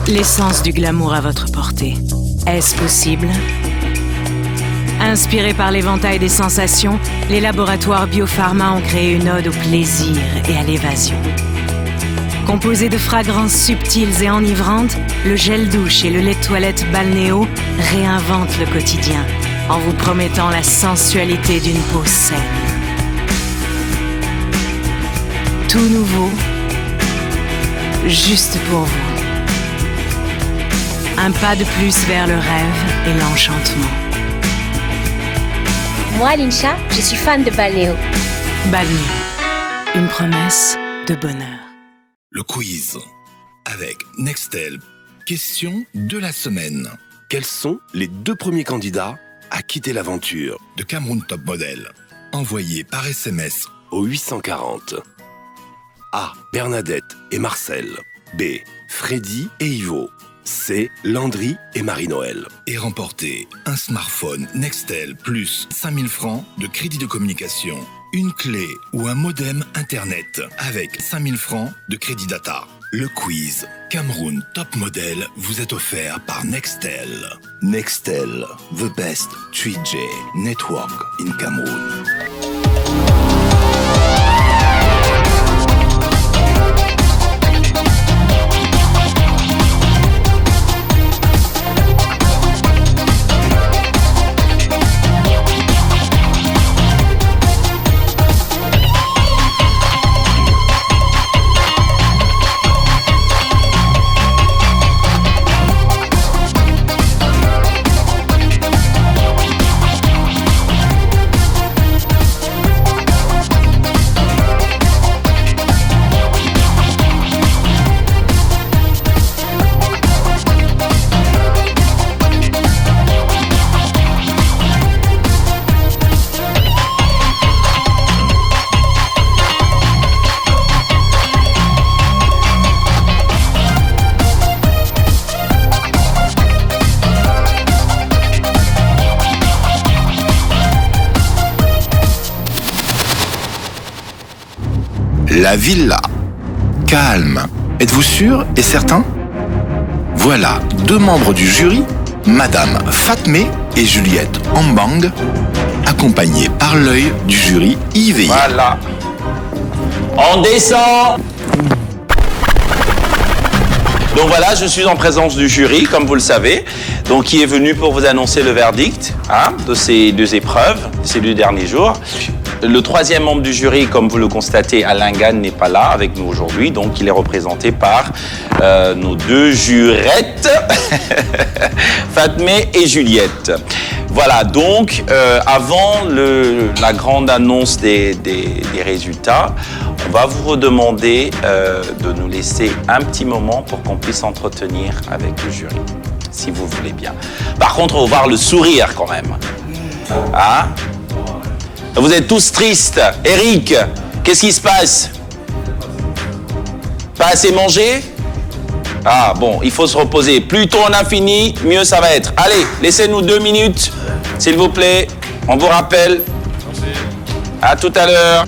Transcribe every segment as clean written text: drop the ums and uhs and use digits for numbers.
L'essence du glamour à votre portée. Est-ce possible ? Inspirés par l'éventail des sensations, les laboratoires Biopharma ont créé une ode au plaisir et à l'évasion. Composé de fragrances subtiles et enivrantes, le gel douche et le lait de toilette Balnéo réinventent le quotidien en vous promettant la sensualité d'une peau saine. Tout nouveau, juste pour vous. Un pas de plus vers le rêve et l'enchantement. Moi, Lincha, je suis fan de Balnéo. Balnéo, une promesse de bonheur. Le quiz avec Nextel. Question de la semaine. Quels sont les 2 premiers candidats à quitter l'aventure De Cameroun Top Model. Envoyé par SMS au 840? A. Bernadette et Marcel. B. Freddy et Ivo. C. Landry et Marie-Noël. et remporter un smartphone Nextel plus 5000 francs de crédit de communication, une clé ou un modem internet avec 5000 francs de crédit data. Le quiz Cameroun Top Model vous est offert par Nextel. Nextel, the best 3G network in Cameroun. La villa. Calme. Êtes-vous sûr et certain? Voilà 2 membres du jury, Madame Fatmé et Juliette Ambang, accompagnés par l'œil du jury Yves. Voilà. On descend. Donc voilà, je suis en présence du jury, comme vous le savez, donc qui est venu pour vous annoncer le verdict de ces 2 épreuves, ces 2 derniers jours. Le 3e membre du jury, comme vous le constatez, Alain Gann, n'est pas là avec nous aujourd'hui, donc il est représenté par nos 2 jurettes, Fatmé et Juliette. Voilà, donc avant la grande annonce des résultats, on va vous redemander de nous laisser un petit moment pour qu'on puisse s'entretenir avec le jury, si vous voulez bien. Par contre, on va voir le sourire quand même. Hein? Vous êtes tous tristes. Eric, qu'est-ce qui se passe? Pas assez mangé? Ah bon, il faut se reposer. Plus tôt on a fini, mieux ça va être. Allez, laissez-nous 2 minutes, s'il vous plaît. On vous rappelle. Merci. À tout à l'heure.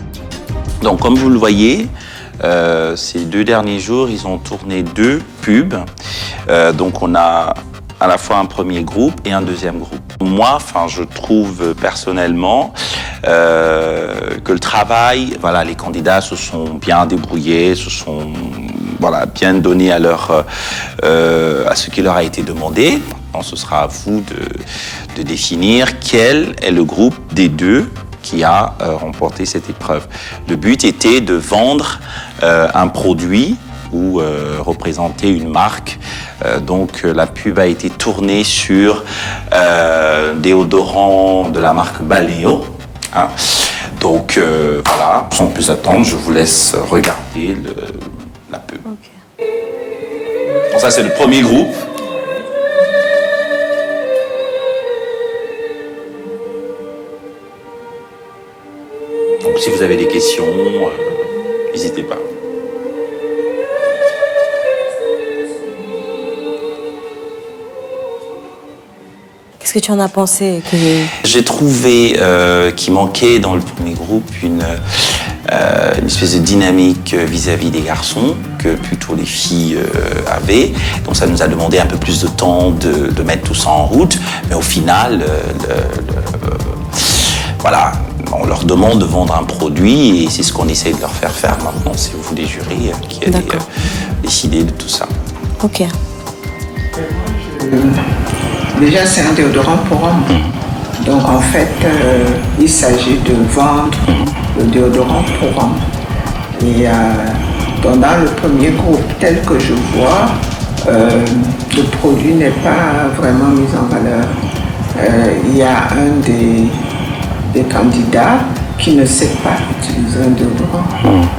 Donc, comme vous le voyez, ces 2 derniers jours, ils ont tourné 2 pubs. Donc, on a à la fois un premier groupe et un deuxième groupe. Moi, je trouve personnellement que le travail, voilà, les candidats se sont bien débrouillés, se sont bien donnés à ce qui leur a été demandé. Donc, ce sera à vous de définir quel est le groupe des 2 qui a remporté cette épreuve. Le but était de vendre un produit ou représenter une marque. Donc la pub a été tournée sur déodorant de la marque Balnéo. Donc voilà, sans plus attendre, je vous laisse regarder la pub. Okay. Bon, ça c'est le premier groupe. Donc si vous avez des questions, n'hésitez pas. Qu'est-ce que tu en as pensé J'ai trouvé qu'il manquait dans le premier groupe une espèce de dynamique vis-à-vis des garçons que plutôt les filles avaient. Donc ça nous a demandé un peu plus de temps de mettre tout ça en route. Mais au final, voilà, on leur demande de vendre un produit et c'est ce qu'on essaie de leur faire maintenant. C'est vous les jurys qui allez décider de tout ça. Ok. Déjà, c'est un déodorant pour hommes. Donc, en fait, il s'agit de vendre le déodorant pour hommes. Et dans le premier groupe, tel que je vois, le produit n'est pas vraiment mis en valeur. Il y a un des candidats qui ne sait pas utiliser un déodorant.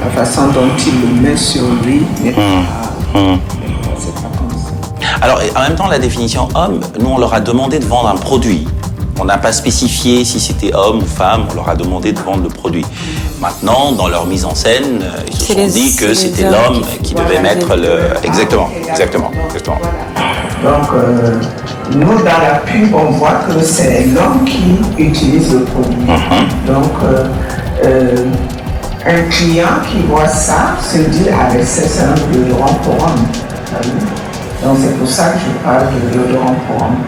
La façon dont il le met sur lui n'est pas... C'est pas comme ça. Alors, en même temps, la définition homme, nous, on leur a demandé de vendre un produit. On n'a pas spécifié si c'était homme ou femme, on leur a demandé de vendre le produit. Maintenant, dans leur mise en scène, ils se sont dit que c'était l'homme qui devait mettre le... Exactement. Donc, nous, dans la pub, on voit que c'est l'homme qui utilise le produit. Donc, un client qui voit ça se dit, c'est un déodorant pour homme. Donc, c'est pour ça que je parle de déodorant pour homme.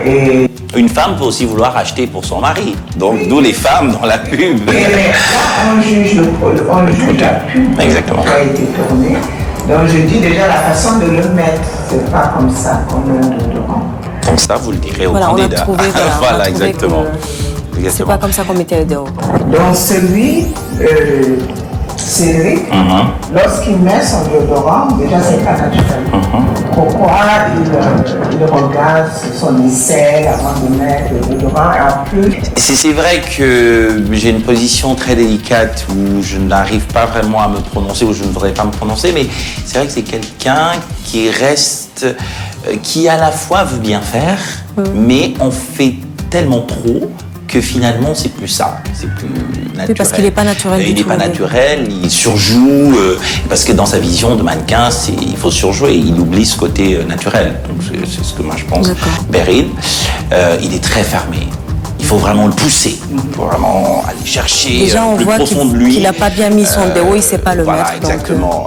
Et une femme peut aussi vouloir acheter pour son mari. Donc, d'où les femmes dans la pub. Et là, on juge la pub. Exactement. Qui a été tournée. Donc, je dis déjà la façon de le mettre, c'est pas comme ça qu'on met un déodorant. Donc ça, vous le direz au Voilà, on a candidat. trouvé, Voilà, exactement. C'est pas comme ça qu'on mettait le déo. Donc, celui, Cédric, lorsqu'il met son déodorant, déjà c'est pas naturel. Pourquoi il regarde son aisselle avant de mettre le déodorant et en plus... C'est vrai que j'ai une position très délicate où je n'arrive pas vraiment à me prononcer, où je ne voudrais pas me prononcer, mais c'est vrai que c'est quelqu'un qui reste, qui à la fois veut bien faire, mais on fait tellement trop que finalement c'est plus ça, c'est plus naturel. Oui, parce qu'il n'est pas naturel du tout. Il n'est pas naturel, il surjoue, parce que dans sa vision de mannequin, il faut surjouer, il oublie ce côté naturel. Donc c'est ce que moi je pense. Beryl, il est très fermé. Il faut vraiment le pousser, il faut vraiment aller chercher déjà, on plus voit profond de lui. qu'il n'a pas bien mis son déo, il ne sait pas le voilà, mettre. Exactement.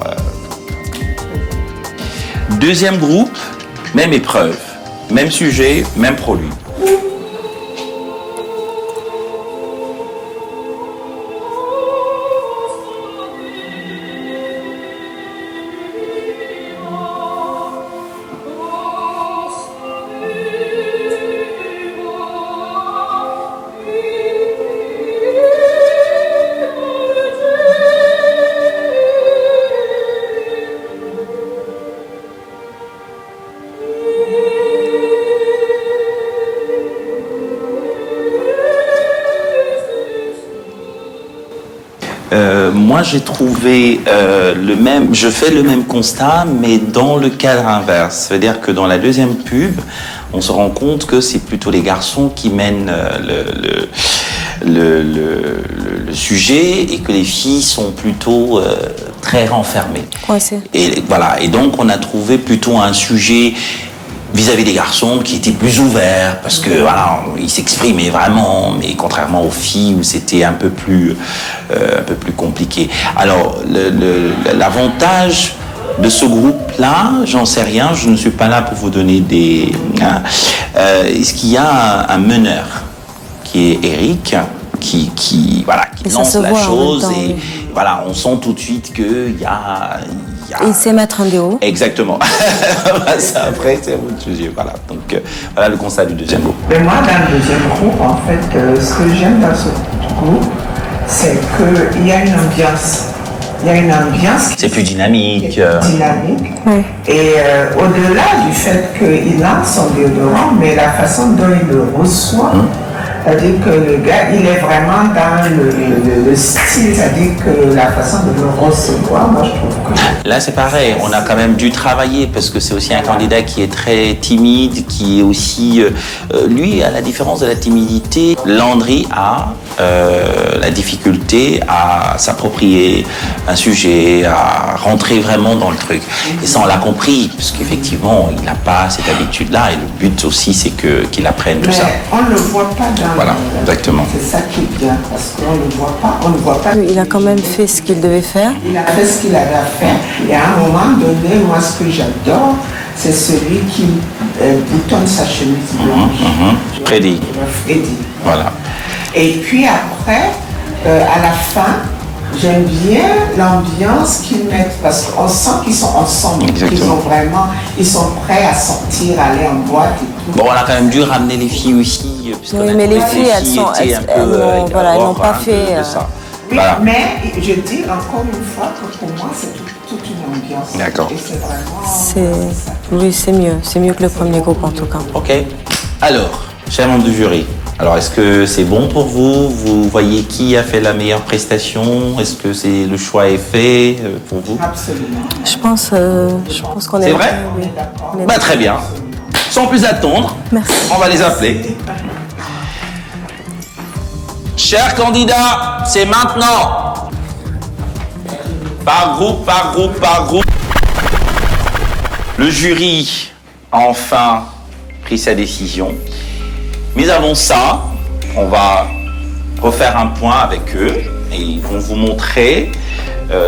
Deuxième groupe, même épreuve, même sujet, même produit. Moi, j'ai trouvé je fais le même constat, mais dans le cadre inverse. C'est-à-dire que dans la deuxième pub, on se rend compte que c'est plutôt les garçons qui mènent le sujet et que les filles sont plutôt très renfermées. Et voilà. Et donc, on a trouvé plutôt un sujet vis-à-vis des garçons qui étaient plus ouverts parce que voilà, ils s'exprimaient vraiment, mais contrairement aux filles où c'était un peu plus compliqué. Alors l'avantage de ce groupe-là, j'en sais rien, je ne suis pas là pour vous donner des... Est-ce qu'il y a un meneur qui est Eric qui lance la chose et voilà, on sent tout de suite qu'il y a... Il sait mettre un déo. Exactement. Ça, après, c'est autre sujet. Voilà. Donc, voilà le constat du deuxième groupe. Mais moi, dans le deuxième groupe, en fait, ce que j'aime dans ce groupe, c'est qu'il y a une ambiance. Il y a une ambiance. C'est plus dynamique. Oui. Et au-delà du fait qu'il lance son déodorant, mais la façon dont il le reçoit, c'est-à-dire que le gars, il est vraiment dans le style, c'est-à-dire que la façon de le recevoir, moi je trouve que... Là c'est pareil, on a quand même dû travailler parce que c'est aussi un candidat qui est très timide, qui est aussi... lui, à la différence de la timidité, Landry a la difficulté à s'approprier un sujet, à rentrer vraiment dans le truc. Et ça on l'a compris, parce qu'effectivement, il n'a pas cette habitude-là et le but aussi c'est qu'il apprenne tout ça. On ne le voit pas dans Voilà, exactement. C'est ça qui est bien, parce qu'on ne voit pas. Il a quand même fait ce qu'il devait faire. Il a fait ce qu'il avait à faire. Et à un moment donné, moi, ce que j'adore, c'est celui qui boutonne sa chemise blanche. Freddy. Freddy. Voilà. Et puis après, à la fin, j'aime bien l'ambiance qu'ils mettent parce qu'on sent qu'ils sont ensemble. Ils sont prêts à sortir, aller en boîte et tout. Bon, on a quand même dû ramener les filles aussi. Oui, mais les filles, elles n'ont pas fait. Oui, voilà. Mais je dis encore une fois que pour moi, c'est toute une ambiance. D'accord. Et c'est vraiment. Oui, c'est mieux. C'est mieux que le premier groupe en tout cas. Ok. Alors, chers membres du jury, alors est-ce que c'est bon pour vous? Vous voyez qui a fait la meilleure prestation? Est-ce que le choix est fait pour vous? Absolument. Je pense qu'on est. C'est vrai? Oui. Bah, très bien. Sans plus attendre, merci. On va les appeler. Chers candidats, c'est maintenant. Par groupe. Le jury a enfin pris sa décision. Mais avant ça, on va refaire un point avec eux et ils vont vous montrer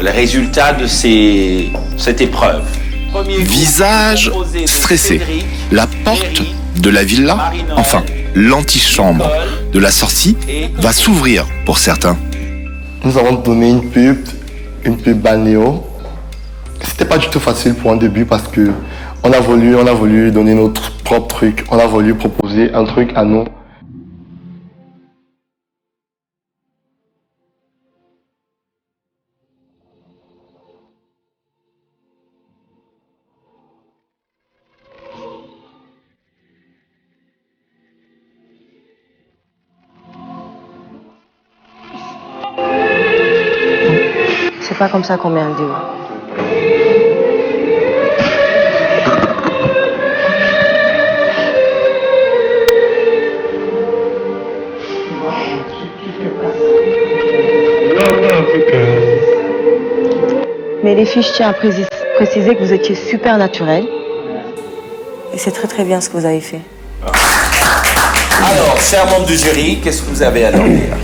les résultats de cette épreuve. Visage stressé. La porte de la villa, enfin l'antichambre de la sortie, va s'ouvrir pour certains. Nous avons donné une pub balnéo. C'était pas du tout facile pour un début parce que on a voulu donner notre propre truc. On a voulu proposer un truc à nous. C'est pas comme ça qu'on met un déo. Mais les filles, je tiens à préciser que vous étiez super naturelles. Et c'est très très bien ce que vous avez fait. Alors, chers membres du jury, qu'est-ce que vous avez à leur dire?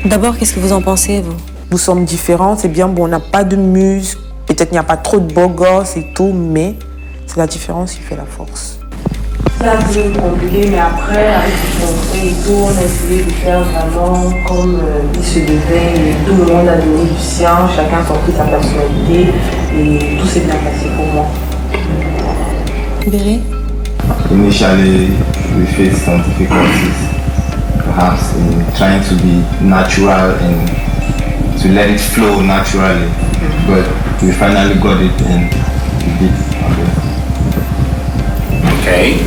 D'abord, qu'est-ce que vous en pensez, vous? Nous sommes différents, c'est bien, bon, on n'a pas de muscles, peut-être qu'il n'y a pas trop de beaux gosses et tout, mais c'est la différence qui fait la force. C'est un peu compliqué, mais après, avec le conseil et tout, on a essayé de faire vraiment comme il se devait, et tout le monde a donné du sien, chacun a compris sa personnalité, et tout s'est bien passé pour moi. Béry? Initially, we faced some difficulties, perhaps in trying to be natural and to let it flow naturally, but we finally got it and we did our best. Okay.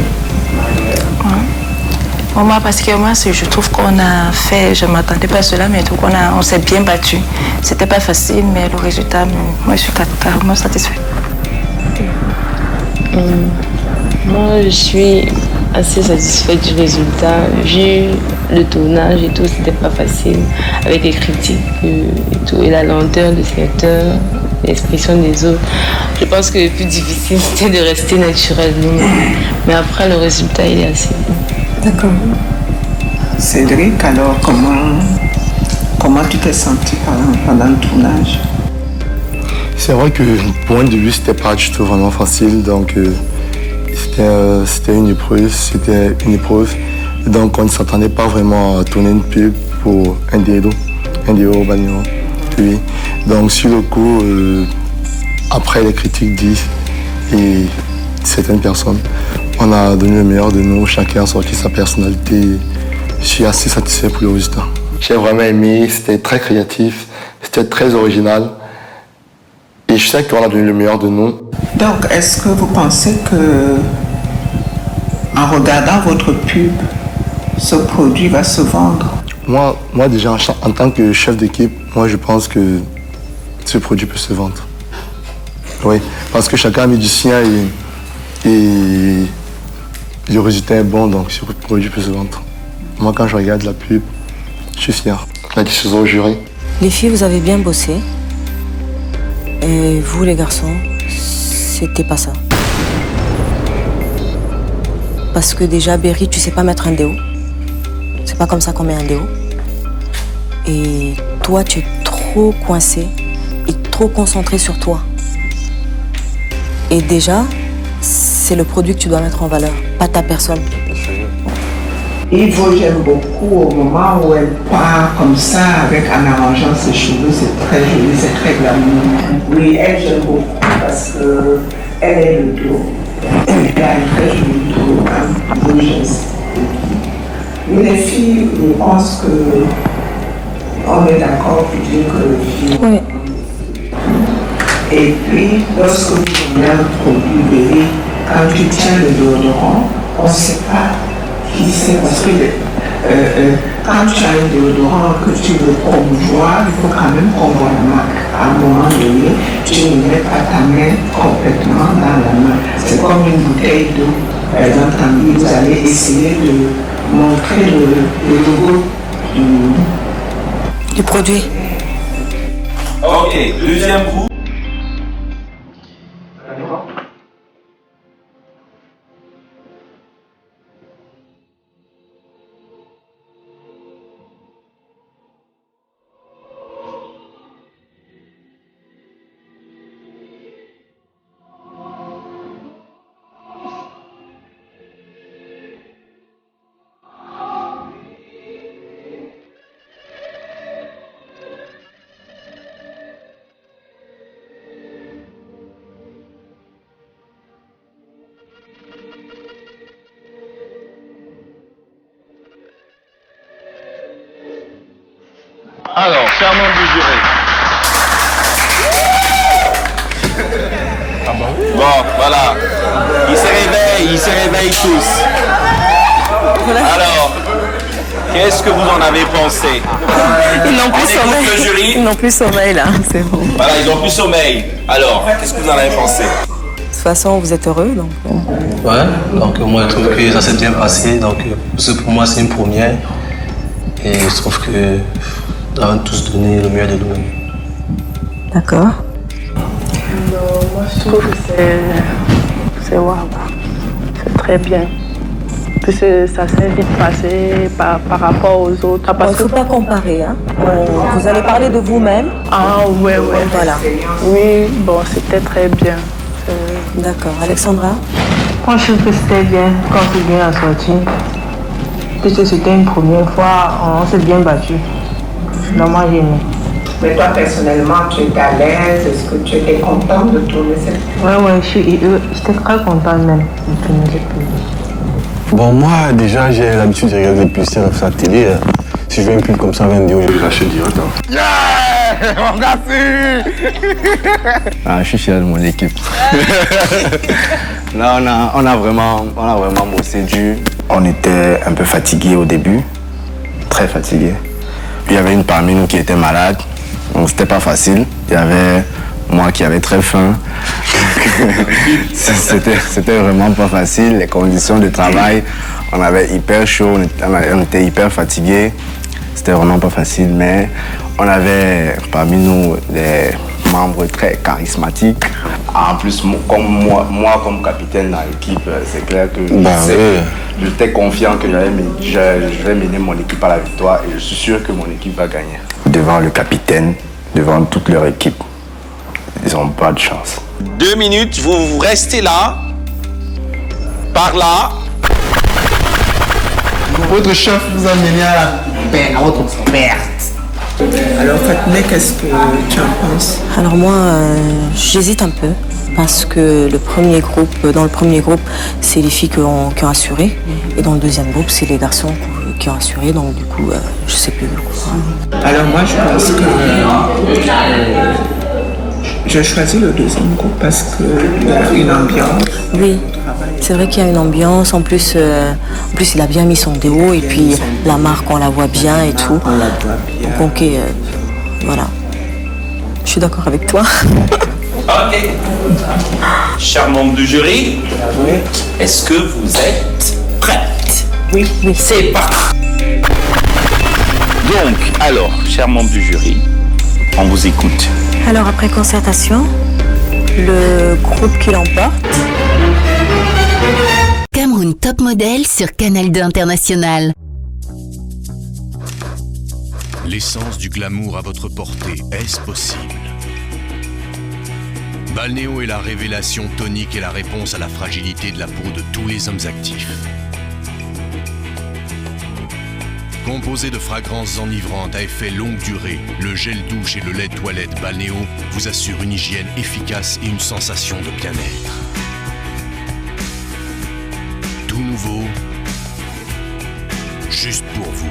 Pour moi, parce que moi, je trouve qu'on a fait, je ne m'attendais pas à cela, mais donc on s'est bien battu. C'était pas facile, mais le résultat, moi, je suis carrément satisfaite. Moi, je suis assez satisfaite du résultat. Vu le tournage et tout, c'était pas facile avec les critiques et tout, et la lenteur des acteurs, l'expression des autres. Je pense que le plus difficile, c'était de rester naturel. Mais après, le résultat, il est assez bon. D'accord. Cédric, alors, comment tu t'es senti pendant le tournage? C'est vrai que pour un début, c'était pas du tout vraiment facile, donc c'était une épreuve. Donc on ne s'attendait pas vraiment à tourner une pub pour un déo balnéo. Oui. Donc sur le coup, après les critiques disent et certaines personnes, on a donné le meilleur de nous, chacun a sorti sa personnalité. Je suis assez satisfait pour le résultat. J'ai vraiment aimé, c'était très créatif, c'était très original. Et je sais qu'on a donné le meilleur de nous. Donc, est-ce que vous pensez que, en regardant votre pub, ce produit va se vendre? Moi déjà, en tant que chef d'équipe, moi je pense que ce produit peut se vendre. Oui, parce que chacun a mis du sien et le résultat est bon, donc ce produit peut se vendre. Moi, quand je regarde la pub, je suis fier. La décision au jury. Les filles, vous avez bien bossé. Et vous, les garçons, c'était pas ça. Parce que déjà, Béry, tu sais pas mettre un déo. C'est pas comme ça qu'on met un déo. Et toi, tu es trop coincé et trop concentré sur toi. Et déjà, c'est le produit que tu dois mettre en valeur, pas ta personne. Ivo, j'aime beaucoup au moment où elle part comme ça, en arrangeant ses cheveux, c'est très joli, c'est très glamour. Oui, elle, j'aime beaucoup parce qu'elle est le dos. Elle a un très joli dos, un beau geste. Mais les filles, je pense qu'on est d'accord pour dire que les filles... Oui. Et puis, lorsque vous prenez un produit bébé, quand tu tiens le déodorant, on ne sait pas qui c'est parce que quand tu as un déodorant que tu veux promouvoir, il faut quand même qu'on voit la marque. À un moment donné, tu ne mets pas ta main complètement dans la main. C'est comme une bouteille d'eau. Par exemple, vous allez essayer de montrer le logo du produit. Ok, deuxième groupe. Alors, chers membres du jury. Bon, voilà. Ils se réveillent tous. Alors, qu'est-ce que vous en avez pensé? Ils n'ont plus sommeil. Le jury. Ils n'ont plus sommeil là, c'est bon. Voilà, ils n'ont plus sommeil. Alors, qu'est-ce que vous en avez pensé? De toute façon, vous êtes heureux, donc... Ouais, donc moi je trouve que ça s'est bien passé, donc pour moi c'est une première. Et je trouve que nous avons tous donné le meilleur de nous-mêmes. D'accord. Moi je trouve que c'est waouh, c'est très bien. Parce que ça s'est vite passé par rapport aux autres. Il ne faut pas comparer. Hein. Vous allez parler de vous-même. Ah ouais. Voilà. Oui, bon, c'était très bien. D'accord. Alexandra? Moi, je trouve que c'était bien quand c'est bien assorti. Puisque c'était une première fois, on s'est bien battu. Non, moi, j'ai aimé. Mais toi, personnellement, tu es à l'aise? Est-ce que tu étais contente de tourner cette pub? Ouais, j'étais très contente même de tourner cette pub. Bon, moi, déjà, j'ai l'habitude de regarder plus sur la télé. Si je veux une pub comme ça, 20 euros, je vais lâcher direct. Yeah! On a su! Ah, je suis fier de mon équipe. Là, on a vraiment bossé dur. On était un peu fatigués au début, très fatigués. Il y avait une parmi nous qui était malade, donc c'était pas facile. Il y avait moi qui avait très faim. C'était vraiment pas facile. Les conditions de travail, on avait hyper chaud, on était hyper fatigués. C'était vraiment pas facile, mais on avait parmi nous des membres très charismatiques. En plus, moi comme capitaine dans l'équipe, c'est clair que j'étais confiant que je vais mener mon équipe à la victoire et je suis sûr que mon équipe va gagner. Devant le capitaine, devant toute leur équipe, ils n'ont pas de chance. 2 minutes, vous restez là, par là. Votre chef vous a mené à votre perte. Alors Fatma, qu'est-ce que tu en penses? Alors moi, j'hésite un peu parce que dans le premier groupe, c'est les filles qui ont assuré et dans le deuxième groupe, c'est les garçons qui ont assuré. Donc du coup, je sais plus. Alors moi, je pense que j'ai choisi le deuxième groupe parce qu'il y a une ambiance. Oui, c'est vrai qu'il y a une ambiance. En plus, il a bien mis son déo et puis la marque, on la voit bien et tout. On la voit bien. Donc, voilà. Je suis d'accord avec toi. Ok. Chers membres du jury, est-ce que vous êtes prêtes? Oui. C'est parti. Donc, alors, chers membres du jury, on vous écoute. Alors, après concertation, le groupe qui l'emporte. Cameroun Top Model sur Canal 2 International. L'essence du glamour à votre portée, est-ce possible? Balnéo est la révélation tonique et la réponse à la fragilité de la peau de tous les hommes actifs. Composé de fragrances enivrantes à effet longue durée, le gel douche et le lait toilette Balnéo vous assurent une hygiène efficace et une sensation de bien-être. Tout nouveau, juste pour vous.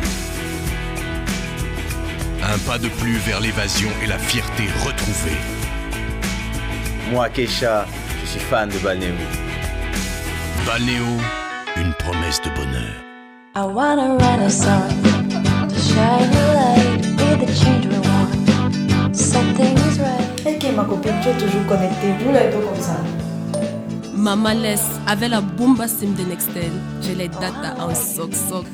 Un pas de plus vers l'évasion et la fierté retrouvée. Moi, Keisha, je suis fan de Balnéo. Balnéo, une promesse de bonheur. I wanna run a song to shine a light with the change we want. Something is right. Ok, ma copine, tu es toujours connectée. Vous l'êtes comme ça. Maman laisse, avec la bomba sim de Nextel, j'ai les datas en soc-soc.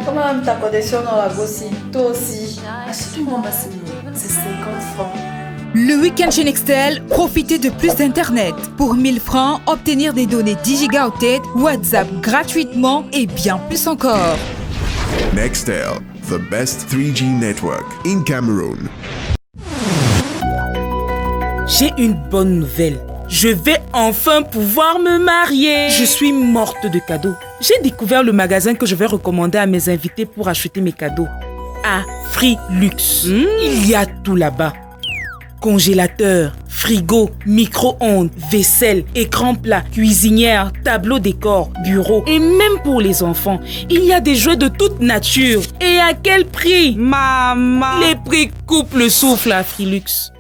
Comment même ta connexion dans la gossi? Toi aussi. Achète une bomba sim, c'est 50 francs. Le week-end chez Nextel, profitez de plus d'internet. Pour 1000 francs, obtenir des données 10 gigaoctets, WhatsApp gratuitement et bien plus encore. Nextel, the best 3G network in Cameroon. J'ai une bonne nouvelle. Je vais enfin pouvoir me marier. Je suis morte de cadeaux. J'ai découvert le magasin que je vais recommander à mes invités pour acheter mes cadeaux. Afrilux. Il y a tout là-bas. Congélateur, frigo, micro-ondes, vaisselle, écran plat, cuisinière, tableau décor, bureau et même pour les enfants, il y a des jouets de toute nature. Et à quel prix? Maman! Les prix coupent le souffle à Afrilux.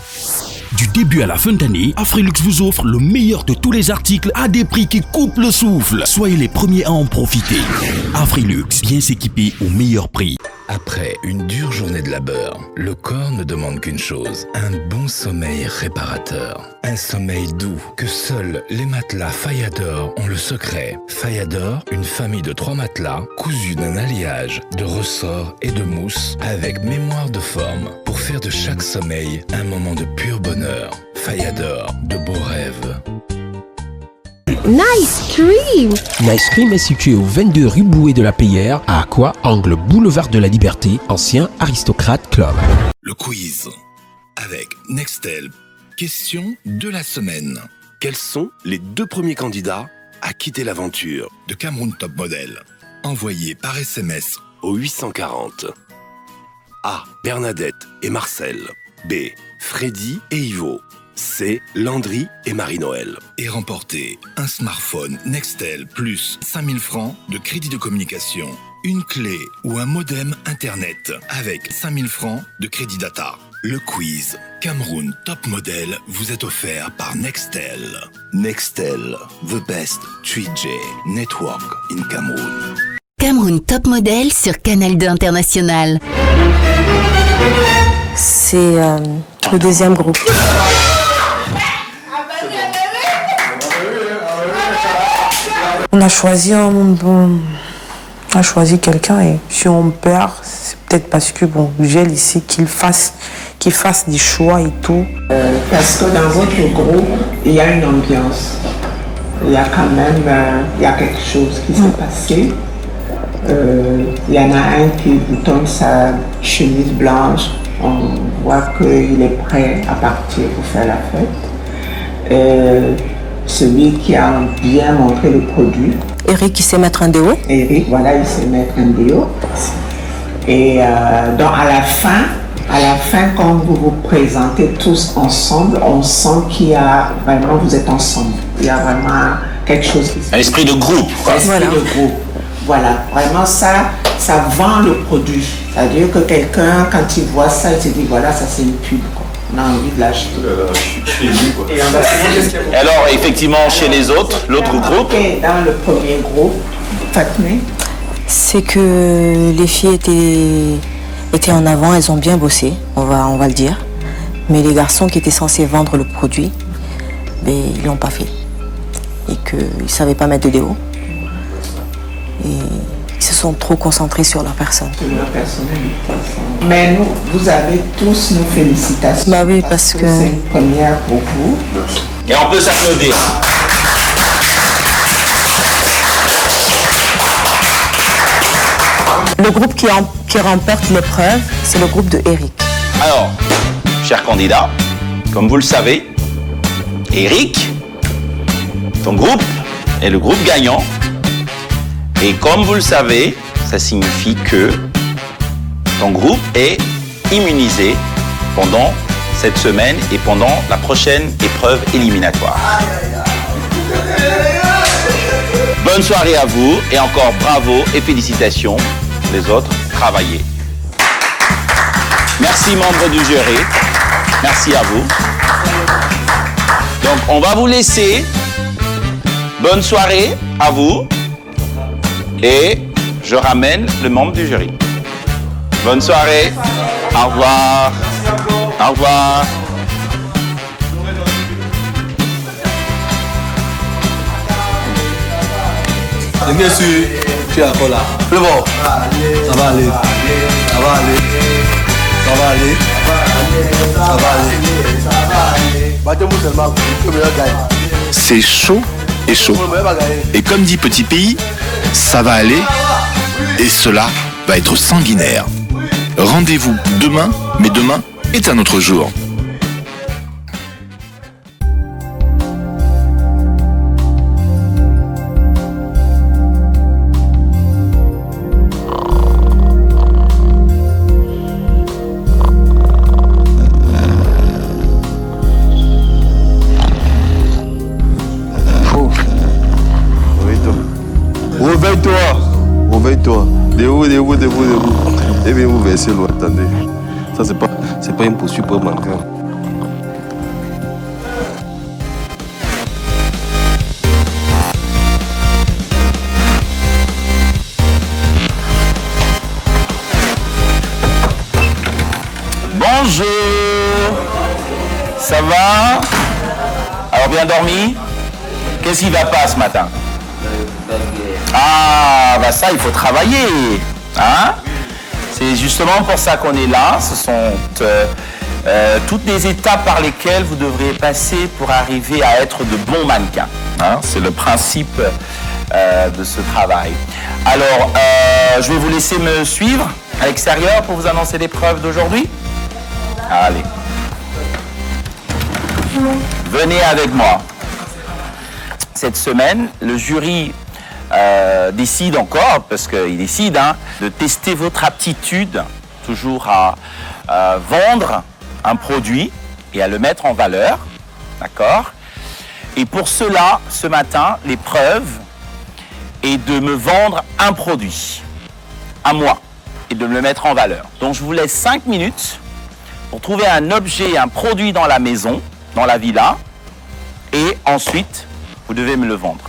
Du début à la fin d'année, Afrilux vous offre le meilleur de tous les articles à des prix qui coupent le souffle. Soyez les premiers à en profiter. Afrilux, bien s'équiper au meilleur prix. Après une dure journée de labeur, le corps ne demande qu'une chose, un bon sommeil réparateur. Un sommeil doux que seuls les matelas Fayador ont le secret. Fayador, une famille de 3 matelas cousus d'un alliage de ressorts et de mousse avec mémoire de forme pour faire de chaque sommeil un moment de pur bonheur. Fayador, de beaux rêves. Nice Cream! Nice Cream est situé au 22 rue Bouet de la Payère, à Aqua, angle boulevard de la Liberté, ancien Aristocrate Club. Le quiz avec Nextel. Question de la semaine. Quels sont les 2 premiers candidats à quitter l'aventure de Cameroun Top Model? Envoyé par SMS au 840. A. Bernadette et Marcel. B. Freddy et Ivo. C. Landry et Marie-Noël. Et remporter un smartphone Nextel plus 5000 francs de crédit de communication, une clé ou un modem internet avec 5000 francs de crédit data. Le quiz Cameroun Top Model vous est offert par Nextel. Nextel, the best 3G network in Cameroun. Cameroun Top Model sur Canal 2 International. C'est le deuxième groupe. On a choisi quelqu'un et si on perd, c'est peut-être parce que Gel ici qu'il fasse des choix et tout. Parce que dans votre groupe, il y a une ambiance. Il y a quand même quelque chose qui s'est passé. Il y en a un qui boutonne sa chemise blanche. On voit qu'il est prêt à partir pour faire la fête. Celui qui a bien montré le produit. Eric qui sait mettre un déo. Eric, voilà, il sait mettre un déo. Et donc à la fin, quand vous vous présentez tous ensemble, on sent qu'il y a vraiment, vous êtes ensemble. Il y a vraiment quelque chose qui se passe. Un esprit de groupe. Esprit de groupe. Voilà, vraiment ça vend le produit. C'est-à-dire que quelqu'un, quand il voit ça, il se dit voilà, ça c'est une pub. On a envie de l'acheter. Et alors, effectivement, chez les autres, l'autre groupe. Dans le premier groupe, Fatmé. C'est que les filles étaient en avant, elles ont bien bossé, on va le dire. Mais les garçons qui étaient censés vendre le produit, ils l'ont pas fait. Et qu'ils ne savaient pas mettre de déo. Et ils se sont trop concentrés sur leur personne. Sur leur personnalité. Mais nous, vous avez tous nos félicitations. Bah oui, parce que c'est une première pour vous. Et on peut s'applaudir. Le groupe qui remporte l'épreuve, c'est le groupe de Eric. Alors, chers candidats, comme vous le savez, Eric, ton groupe est le groupe gagnant. Et comme vous le savez, ça signifie que ton groupe est immunisé pendant cette semaine et pendant la prochaine épreuve éliminatoire. Bonne soirée à vous et encore bravo et félicitations. Les autres, travaillez. Merci membres du jury. Merci à vous. Donc on va vous laisser. Bonne soirée à vous. Et je ramène le membre du jury. Bonne soirée. Au revoir. Au revoir. Bien sûr, tu es encore là. C'est bon. Ça va aller. Ça va aller. Ça va aller. Ça va aller. Battez-vous seulement. Le meilleur gagne. C'est chaud et chaud. Et comme dit Petit Pays, ça va aller et cela va être sanguinaire. Rendez-vous demain, mais demain est un autre jour. Réveille-toi. Debout. Et bien vous versez l'eau, attendez. Ça c'est pas une poursuite pour manquer. Bonjour. Ça va? Alors bien dormi? Qu'est-ce qui va pas ce matin? Ah, bah ça, il faut travailler. Hein? C'est justement pour ça qu'on est là. Ce sont toutes les étapes par lesquelles vous devriez passer pour arriver à être de bons mannequins. Hein? C'est le principe de ce travail. Alors, je vais vous laisser me suivre à l'extérieur pour vous annoncer l'épreuve d'aujourd'hui. Allez. Venez avec moi. Cette semaine, le jury décide encore, parce qu'il décide de tester votre aptitude toujours à vendre un produit et à le mettre en valeur. D'accord? Et pour cela, ce matin, l'épreuve est de me vendre un produit à moi et de me le mettre en valeur. Donc je vous laisse 5 minutes pour trouver un objet, un produit dans la maison, dans la villa, et ensuite, vous devez me le vendre.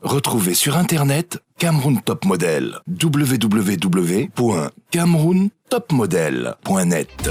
Retrouvez sur Internet Cameroun Top Model. www.camerountopmodel.net